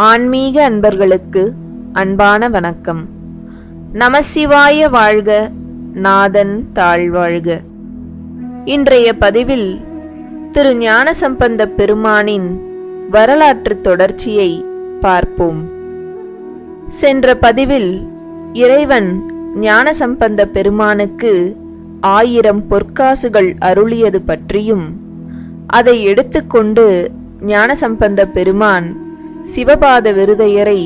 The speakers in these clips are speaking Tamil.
ஆன்மீக அன்பர்களுக்கு அன்பான வணக்கம். நமசிவாய வாழ்க, நாதன் தாழ்வாழ்க. இன்றைய பதிவில் திரு ஞானசம்பந்த பெருமானின் வரலாற்று தொடர்ச்சியை பார்ப்போம். சென்ற பதிவில் இறைவன் ஞானசம்பந்த பெருமானுக்கு 1000 பொற்காசுகள் அருளியது பற்றியும், அதை எடுத்துக்கொண்டு ஞானசம்பந்த பெருமான் சிவபாத விருதையரை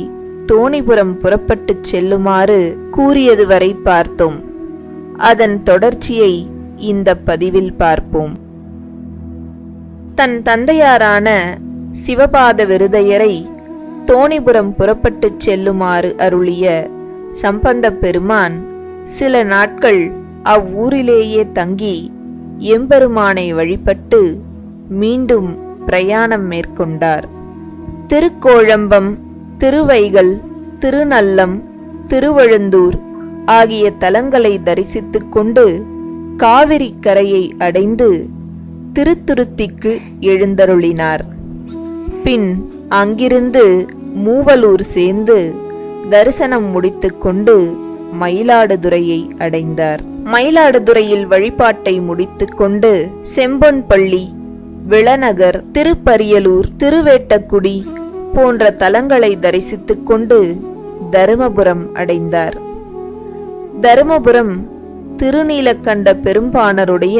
தோணிபுரம் புறப்பட்டுச் செல்லுமாறு கூறியது வரை பார்த்தோம். அதன் தொடர்ச்சியை இந்த பதிவில் பார்ப்போம். தன் தந்தையாரான சிவபாத விருதையரை தோணிபுரம் புறப்பட்டுச் செல்லுமாறு அருளிய சம்பந்த பெருமான் சில நாட்கள் அவ்வூரிலேயே தங்கி எம்பெருமானை வழிபட்டு மீண்டும் பிரயாணம் மேற்கொண்டார். திருக்கோழம்பம், திருவைகள், திருநல்லம், திருவழுந்தூர் ஆகிய தலங்களை தரிசித்துக் கொண்டு காவிரி கரையை அடைந்து திருத்துருத்திக்கு எழுந்தருளினார். பின் அங்கிருந்து மூவலூர் சேர்ந்து தரிசனம் முடித்துக்கொண்டு மயிலாடுதுறையை அடைந்தார். மயிலாடுதுறையில் வழிபாட்டை முடித்துக்கொண்டு செம்பொன்பள்ளி, விளநகர், திருப்பரியலூர், திருவேட்டக்குடி போன்ற தலங்களை தரிசித்துக் கொண்டு தருமபுரம் அடைந்தார். தருமபுரம் திருநீலகண்ட பெரும்பாணருடைய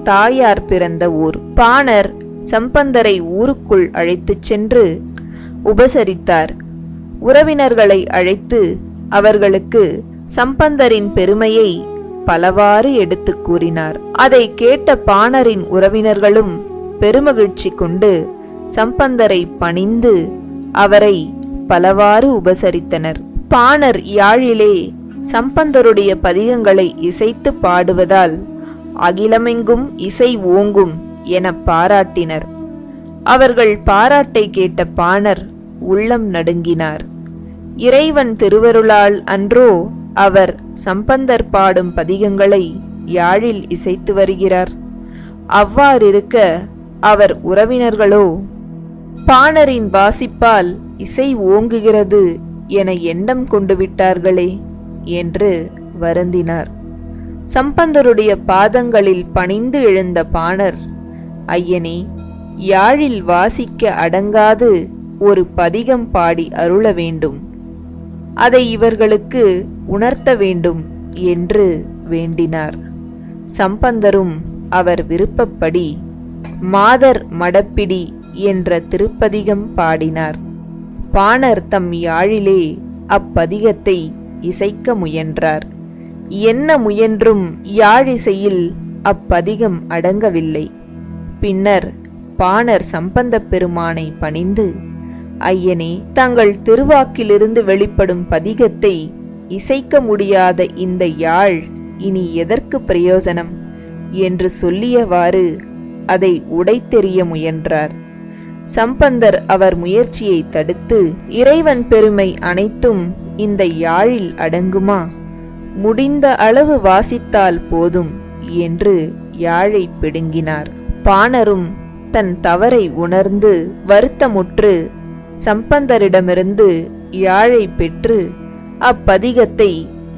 தாயார் பிறந்த ஊர். பாணர் சம்பந்தரை ஊருக்குள் அழைத்துச் சென்று உபசரித்தார். உறவினர்களை அழைத்து அவர்களுக்கு சம்பந்தரின் பெருமையை பலவாறு எடுத்துக் கூறினார். அதை கேட்ட பாணரின் உறவினர்களும் பெருமகிழ்ச்சி கொண்டு சம்பந்தரை பணிந்து அவரை பலவாறு உபசரித்தனர். பாணர் யாழிலே சம்பந்தருடைய பதிகங்களை இசைத்து பாடுவதால் அகிலமெங்கும் இசை ஓங்கும் என பாராட்டினர். அவர்கள் பாராட்டை கேட்ட பாணர் உள்ளம் நடுங்கினார். இறைவன் திருவருளால் அன்றோ அவர் சம்பந்தர் பாடும் பதிகங்களை யாழில் இசைத்து வருகிறார். அவ்வாறிருக்க அவர் உறவினர்களோ பாணரின் வாசிப்பால் இசை ஓங்குகிறது என எண்ணம் கொண்டு விட்டார்களே என்று வருந்தினார். சம்பந்தருடைய பாதங்களில் பணிந்து எழுந்த பாணர், ஐயனே, யாழில் வாசிக்க அடங்காது ஒரு பதிகம் பாடி அருள வேண்டும், அதை இவர்களுக்கு உணர்த்த வேண்டும் என்று வேண்டினார். சம்பந்தரும் அவர் விருப்பப்படி மாதர் மடப்பிடி என்ற திருப்பதிகம் பாடினார். பாணர் தம் யாழிலே அப்பதிகத்தை இசைக்க முயன்றார். என்ன முயன்றும் யாழிசையில் அப்பதிகம் அடங்கவில்லை. பின்னர் பாணர் சம்பந்த பெருமானை பணிந்து, ஐயனே, தங்கள் திருவாக்கிலிருந்து வெளிப்படும் பதிகத்தை இசைக்க முடியாத இந்த யாழ் இனி எதற்கு பிரயோஜனம் என்று சொல்லியவாறு அதை உடைத்தெறிய முயன்றார். சம்பந்தர் அவர் முயற்சியை தடுத்து, இறைவன் பெருமை அனைத்தும் இந்த யாழில் அடங்குமா? முடிந்த அளவு வாசித்தால் போதும் என்று யாழை பிடுங்கினார். பாணரும் தன் தவறை உணர்ந்து வருத்தமுற்று சம்பந்தரிடமிருந்து யாழை பெற்று அப்பதிகத்தை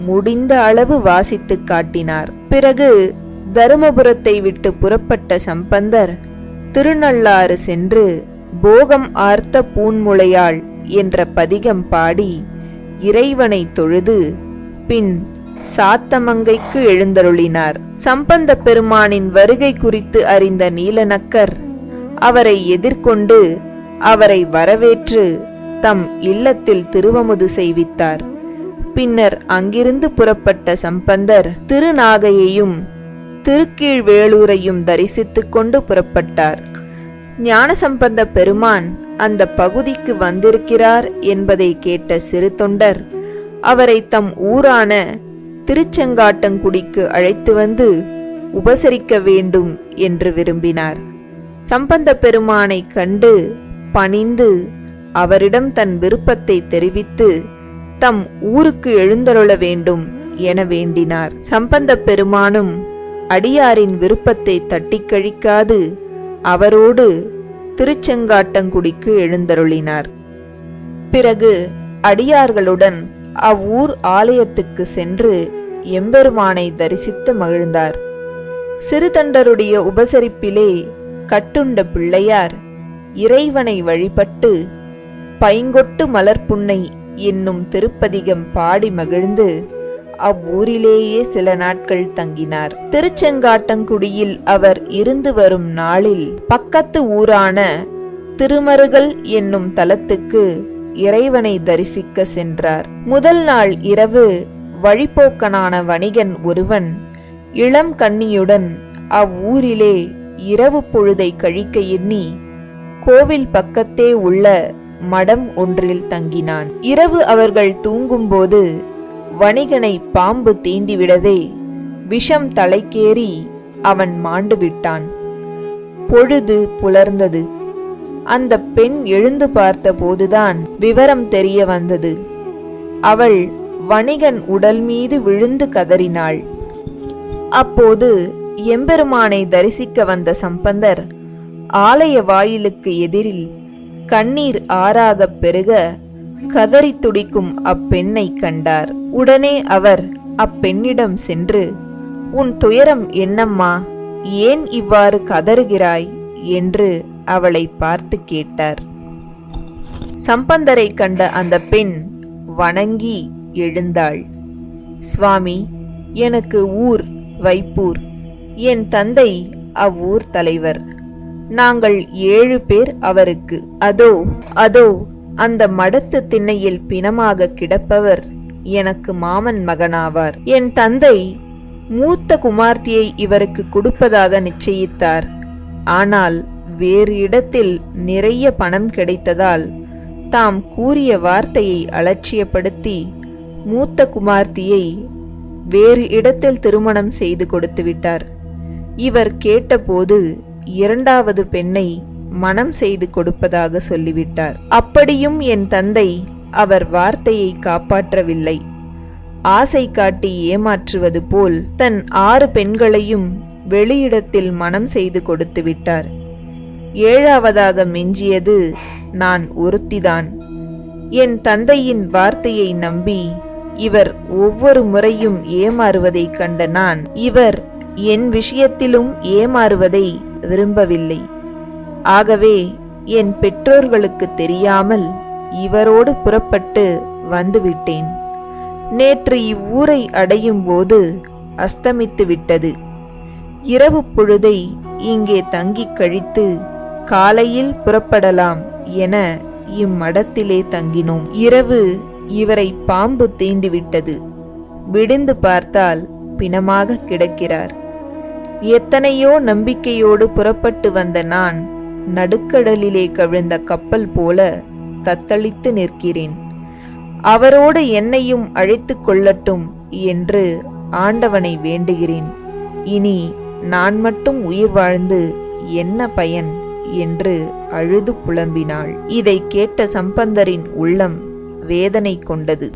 முடிந்த அளவு வாசித்து காட்டினார். பிறகு தருமபுரத்தை விட்டு புறப்பட்ட சம்பந்தர் திருநள்ளாறு சென்று போகம் ஆர்த்த பூன்முளையாள் என்ற பதிகம் பாடி இறைவனை தொழுது பின் சாத்தமங்கைக்கு எழுந்தருளினார். சம்பந்த பெருமானின் வருகை குறித்து அறிந்த நீலநக்கர் அவரை எதிர்கொண்டு அவரை வரவேற்று தம் இல்லத்தில் திருவமுது செய்வித்தார். பின்னர் அங்கிருந்து புறப்பட்ட சம்பந்தர் திருநாகையையும் திருக்கீழ்வேளூரையும் தரிசித்துக் கொண்டு புறப்பட்டார். ஞானசம்பந்த பெருமான் அந்த பகுதிக்கு வந்திருக்கிறார் என்பதை கேட்ட சிறு தொண்டர் அவரை தம் ஊரான திருச்செங்காட்டங்குடிக்கு அழைத்து வந்து உபசரிக்க வேண்டும் என்று விரும்பினார். சம்பந்த பெருமானை கண்டு பணிந்து அவரிடம் தன் விருப்பத்தை தெரிவித்து தம் ஊருக்கு எழுந்தருள வேண்டும் என வேண்டினார். சம்பந்த பெருமானும் அடியாரின் விருப்பத்தை தட்டி கழிக்காது அவரோடு திருச்செங்காட்டங்குடிக்கு எழுந்தருளினார். பிறகு அடியார்களுடன் அவ்வூர் ஆலயத்துக்கு சென்று எம்பெருமானை தரிசித்து மகிழ்ந்தார். சிறுதொண்டருடைய உபசரிப்பிலே கட்டுண்ட பிள்ளையார் இறைவனை வழிபட்டு பைங்கொட்டு மலர்ப்புன்னை என்னும் திருப்பதிகம் பாடி மகிழ்ந்து அவ்வூரிலேயே சில நாட்கள் தங்கினார். திருச்செங்காட்டங்குடியில் அவர் இருந்து வரும் நாளில் பக்கத்து ஊரான திருமருகல் என்னும் தலத்துக்கு இறைவனை தரிசிக்க சென்றார். முதல் நாள் இரவு வழிபோக்கனான வணிகன் ஒருவன் இளம் கன்னியுடன் அவ்வூரிலே இரவு பொழுதை கழிக்க எண்ணி கோவில் பக்கத்தே உள்ள மடம் ஒன்றில் தங்கினான். இரவு அவர்கள் தூங்கும்போது வணிகனை பாம்பு தீண்டிவிடவே விஷம் தலைக்கேறி அவன் மாண்டு விட்டான். பொழுது புலர்ந்தது. அந்த பெண் எழுந்து பார்த்த போதுதான் விவரம் தெரிய வந்தது. அவள் வணிகன் உடல் மீது விழுந்து கதறினாள். அப்போது எம்பெருமானை தரிசிக்க வந்த சம்பந்தர் ஆலய வாயிலுக்கு எதிரில் கண்ணீர் ஆறாகப் பெருக கதறி துடிக்கும் அப்பெண்ணை கண்டார். உடனே அவர் அப்பெண்ணிடம் சென்று, உன் துயரம் என்னம்மா, ஏன் இவ்வாறு கதறுகிறாய் என்று அவளை பார்த்து கேட்டார். சம்பந்தரை கண்ட அந்த பெண் வணங்கி எழுந்தாள். சுவாமி, எனக்கு ஊர் வைப்பூர். என் தந்தை அவ்வூர் தலைவர். நாங்கள் 7 பேர் அவருக்கு. அதோ அந்த மடத்து திண்ணையில் பிணமாக கிடப்பவர் எனக்கு மாமன் மகனாவார். என் தந்தை மூத்த குமார்த்தியை இவருக்கு கொடுப்பதாக நிச்சயித்தார். ஆனால் வேறு இடத்தில் நிறைய பணம் கிடைத்ததால் தாம் கூறிய வார்த்தையை அலட்சியப்படுத்தி மூத்த குமார்த்தியை வேறு இடத்தில் திருமணம் செய்து கொடுத்து விட்டார். இவர் கேட்டபோது 2வது பெண்ணை மனம் செய்து கொடுப்பதாக சொல்லிவிட்டார். அப்படியும் என் தந்தை அவர் வார்த்தையை காப்பாற்றவில்லை. ஆசை காட்டி ஏமாற்றுவது போல் தன் 6 பெண்களையும் வெளியிடத்தில் மனம் செய்து கொடுத்து விட்டார். 7வதாக மிஞ்சியது நான் ஒருத்திதான். என் தந்தையின் வார்த்தையை நம்பி இவர் ஒவ்வொரு முறையும் ஏமாறுவதை கண்ட நான் இவர் என் விஷயத்திலும் ஏமாறுவதை விரும்பவில்லை. ஆகவே என் பெற்றோர்களுக்கு தெரியாமல் இவரோடு புறப்பட்டு வந்துவிட்டேன். நேற்று இவ்வூரை அடையும் போது அஸ்தமித்து விட்டது. இரவு பொழுதை இங்கே தங்கிக் கழித்து காலையில் புறப்படலாம் என இம்மடத்திலே தங்கினோம். இரவு இவரை பாம்பு தீண்டிவிட்டது. விடிந்து பார்த்தால் பிணமாக கிடக்கிறார். எத்தனையோ நம்பிக்கையோடு புறப்பட்டு வந்த நான் நடுக்கடலிலே கவிழ்ந்த கப்பல் போல தத்தளித்து நிற்கிறேன். அவரோடு என்னையும் அழைத்து கொள்ளட்டும் என்று ஆண்டவனை வேண்டுகிறேன். இனி நான் மட்டும் உயிர் வாழ்ந்து என்ன பயன் என்று அழுது புலம்பினாள். இதை கேட்ட சம்பந்தரின் உள்ளம் வேதனை கொண்டது.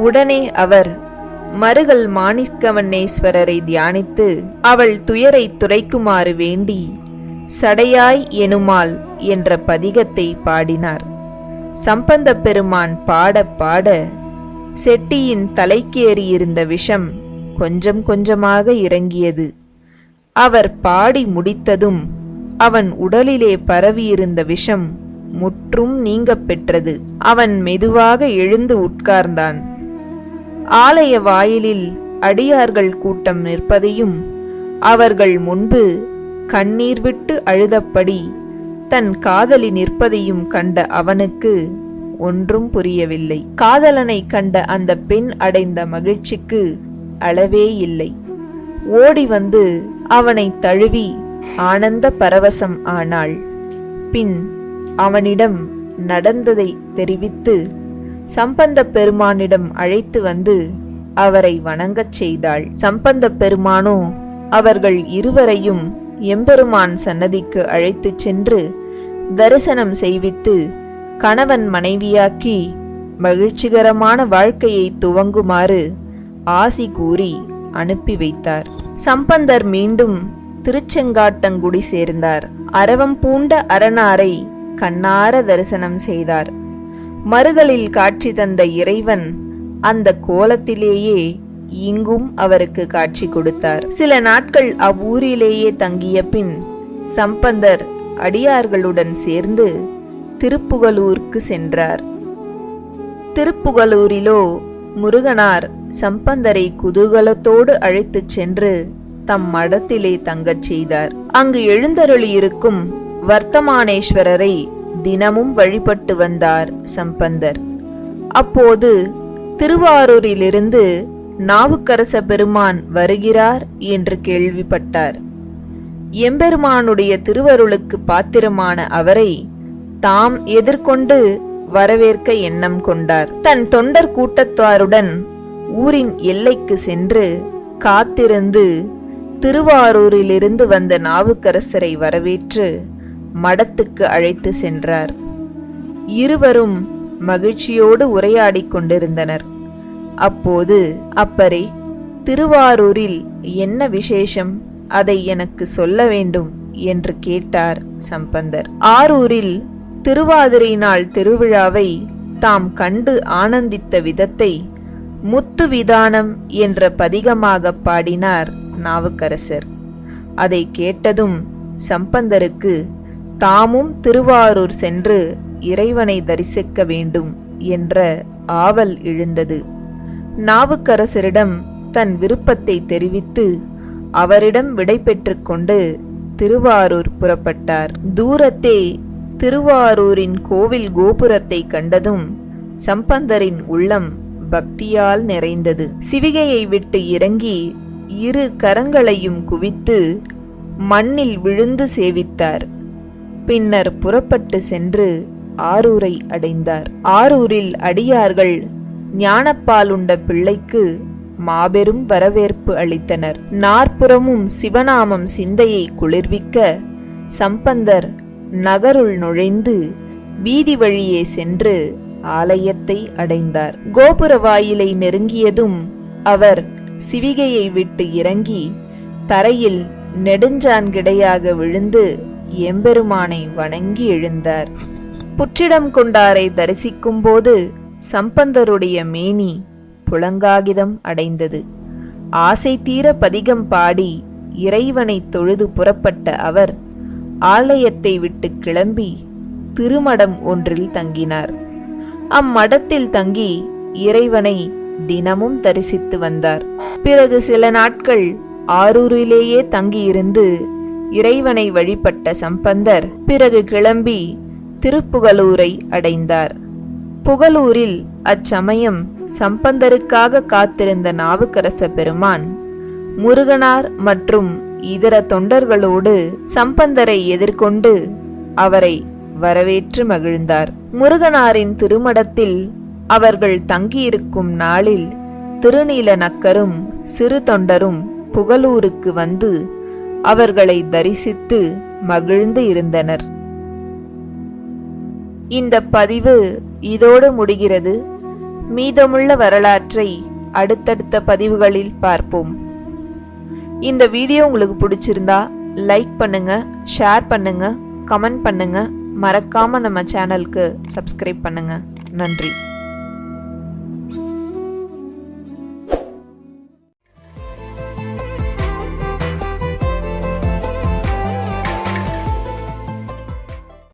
உடனே அவர் மருகல் மாணிக்கவண்ணேஸ்வரரை தியானித்து அவள் துயரை துரைக்குமாறு வேண்டி சடையாய் எனுமால் என்ற பதிகத்தை பாடினார். சம்பந்த பெருமான் பாட பாட செட்டியின் தலைக்கேறியிருந்த விஷம் கொஞ்சம் கொஞ்சமாக இறங்கியது. அவர் பாடி முடித்ததும் அவன் உடலிலே பரவியிருந்த விஷம் முற்றும் நீங்கப் பெற்றது. அவன் மெதுவாக எழுந்து உட்கார்ந்தான். ஆலய வாயிலில் அடியார்கள் கூட்டம் நிற்பதையும் அவர்கள் முன்பு கண்ணீர் விட்டு அழுதபடி தன் காதலி நிற்பதையும் கண்ட அவனுக்கு ஒன்றும் புரியவில்லை. காதலனை கண்ட அந்த பெண் அடைந்த மகிழ்ச்சிக்கு அளவே இல்லை. ஓடி வந்து அவனை தழுவி ஆனந்த பரவசம் ஆனாள். பின் அவனிடம் நடந்ததை தெரிவித்து சம்பந்த பெருமானிடம் அழைத்து வந்து அவரை வணங்கச் செய்தாள். சம்பந்த பெருமானோ அவர்கள் இருவரையும் எம்பெருமான் சன்னதிக்கு அழைத்துச் சென்று தரிசனம் செய்வித்து கணவன் மனைவியாக்கி மகிழ்ச்சிகரமான வாழ்க்கையை துவங்குமாறு ஆசி கூறி அனுப்பி வைத்தார். சம்பந்தர் மீண்டும் திருச்செங்காட்டங்குடி சேர்ந்தார். அரவம் பூண்ட அரணாரை கண்ணார தரிசனம் செய்தார். மறுகளில் காட்சி தந்த இறைவன் அந்த கோலத்திலேயே இங்கும் அவருக்கு காட்சி கொடுத்தார். சில நாட்கள் அவ்வூரிலேயே தங்கிய பின் சம்பந்தர் அடியார்களுடன் சேர்ந்து திருப்புகலூருக்கு சென்றார். திருப்புகலூரிலோ முருகனார் சம்பந்தரை குதூகலத்தோடு அழைத்துச் சென்று தம் மடத்திலே தங்கச் செய்தார். அங்கு எழுந்தருளியிருக்கும் வர்த்தமானேஸ்வரரை தினமும் வழிபட்டு வந்தார் சம்பந்தர். அப்போது திருவாரூரிலிருந்து நாவுக்கரச பெருமான் வருகிறார் என்று கேள்விப்பட்டார். எம்பெருமானுடைய திருவருளுக்கு பாத்திரமான அவரை தாம் எதிர்கொண்டு வரவேற்க எண்ணம் கொண்டார். தன் தொண்டர் கூட்டத்தாருடன் ஊரின் எல்லைக்கு சென்று காத்திருந்து திருவாரூரிலிருந்து வந்த நாவுக்கரசரை வரவேற்று மடத்துக்கு அழைத்து சென்றார். இருவரும் மகிழ்ச்சியோடு உரையாடிக் கொண்டிருந்தனர். அப்போது, அப்பரே, திருவாரூரில் என்ன விசேஷம், அதை எனக்கு சொல்ல வேண்டும் என்று கேட்டார் சம்பந்தர். ஆரூரில் திருவாதிரை நாள் திருவிழாவை தாம் கண்டு ஆனந்தித்த விதத்தை முத்து விதானம் என்ற பதிகமாக பாடினார் நாவுக்கரசர். அதை கேட்டதும் சம்பந்தருக்கு தாமும் திருவாரூர் சென்று இறைவனை தரிசிக்க வேண்டும் என்ற ஆவல் எழுந்தது. நாவுக்கரசரிடம் தன் விருப்பத்தை தெரிவித்து அவரிடம் விடை பெற்றுக் கொண்டு திருவாரூர் புறப்பட்டார். தூரத்தே திருவாரூரின் கோவில் கோபுரத்தை கண்டதும் சம்பந்தரின் உள்ளம் பக்தியால் நிறைந்தது. சிவிகையை விட்டு இறங்கி இரு கரங்களையும் குவித்து மண்ணில் விழுந்து சேவித்தார். பின்னர் புறப்பட்டு சென்று ஆரூரை அடைந்தார். ஆரூரில் அடியார்கள் ஞானப்பாலுண்ட பிள்ளைக்கு மாபெரும் வரவேற்பு அளித்தனர். நாற்புறமும் சிவநாமம் சிந்தையை குளிர்விக்க சம்பந்தர் நகருள் நுழைந்து வீதி வழியே சென்று ஆலயத்தை அடைந்தார். கோபுர வாயிலை நெருங்கியதும் அவர் சிவிகையை விட்டு இறங்கி தரையில் நெடுஞ்சான்கிடையாக விழுந்து எம்பெருமானை வணங்கி எழுந்தார். புற்றிடம் கொண்டாரை தரிசிக்கும் போது சம்பந்தருடைய மேனி புலங்காகிதம் அடைந்தது. ஆசை தீர பதிகம் பாடி இறைவனை தொழுது புறப்பட்ட அவர் ஆலயத்தை விட்டு கிளம்பி திருமடம் ஒன்றில் தங்கினார். அம்மடத்தில் தங்கி இறைவனை தினமும் தரிசித்து வந்தார். பிறகு சில நாட்கள் ஆரூரிலேயே தங்கியிருந்து இறைவனை வழிபட்ட சம்பந்தர் பிறகு கிளம்பி திருப்புகலூரை அடைந்தார். புகலூரில் அச்சமயம் சம்பந்தருக்காக காத்திருந்த நாவுக்கரச பெருமான் முருகனார் மற்றும் இதர தொண்டர்களோடு சம்பந்தரை எதிர்கொண்டு அவரை வரவேற்று மகிழ்ந்தார். முருகனாரின் திருமடத்தில் அவர்கள் தங்கியிருக்கும் நாளில் திருநீல நக்கரும் சிறு தொண்டரும் புகலூருக்கு வந்து அவர்களை தரிசித்து மகிழ்ந்து இருந்தனர். இந்த பதிவு இதோடு முடிகிறது. மீதமுள்ள வரலாற்றை அடுத்தடுத்த பதிவுகளில் பார்ப்போம். இந்த வீடியோ உங்களுக்கு பிடிச்சிருந்தா லைக் பண்ணுங்க, ஷேர் பண்ணுங்க, கமெண்ட் பண்ணுங்க. மறக்காம நம்ம சேனலுக்கு சப்ஸ்கிரைப் பண்ணுங்க. நன்றி.